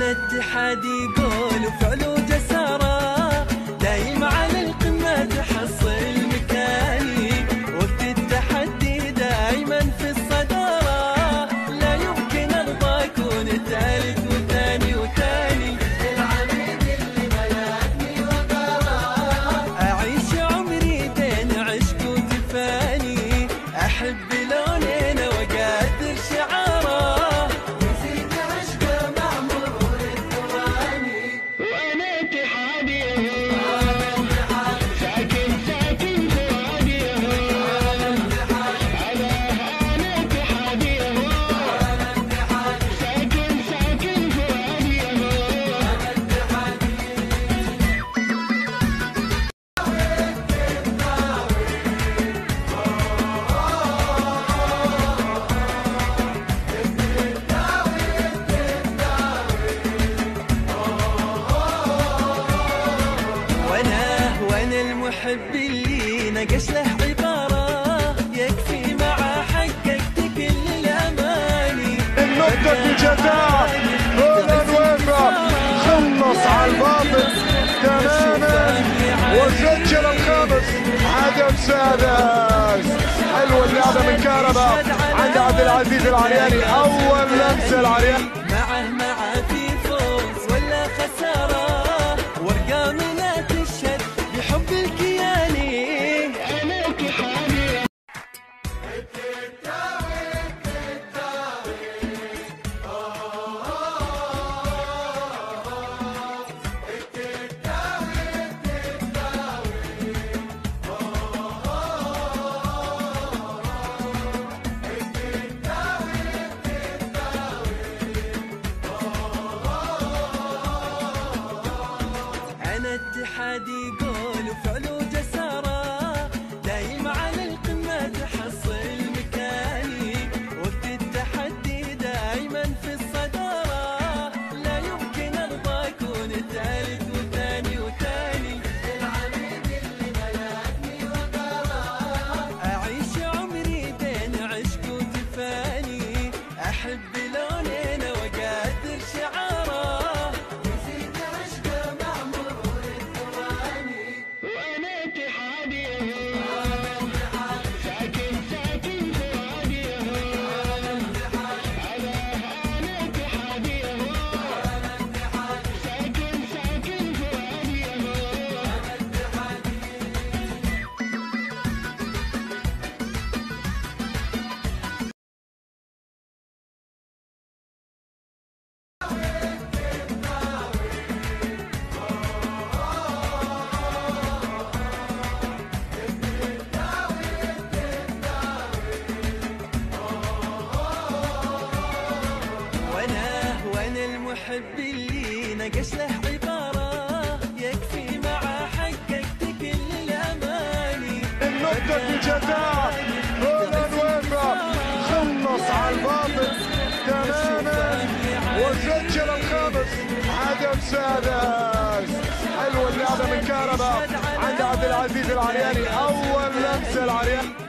اتحادي قول وفعل وجسارة، دايم على القمة تحصل مكاني، وقت التحدي دايما في الصدارة، لا يمكن ارضى اكون ثالث وثاني وثاني، العميد اللي ملكني وقرار، اعيش عمري بين عشق وتفاني، احب لونين واقدر شعاره، المحب اللي نقش له عبارة، يكفي مع حققت كل الأماني، النقطة الجزاء هنا الوفا، خلص على الباطل تماما وسجل الخامس، هدف سادس. حلوة اللعبة من كهربا عند عبد العزيز العرياني، أول لمسة العرياني معه في فوز ولا خسارة، وارقام لا تشهد بحب الكياني، أنا اتحادي اتحادي قول وفعل وجسارة، دايم على القمة تحصل مكاني، وقت التحدي دايما في الصدارة، لا يمكن ارضى اكون ثالث وثاني وثاني، العميد اللي ملكني وقرار، اعيش عمري بين عشق وتفاني، احب لونين واقدر شعاره، المحب اللي نقش له عبارة، يكفي مع حققت كل الأماني، النقطة الجزاء هنا الوفا، خلص على الباطل تماما وسجل الخامس، هدف سادس. حلوة اللعبة من كهربا عند عبد العزيز العرياني، أول لمسة العرياني.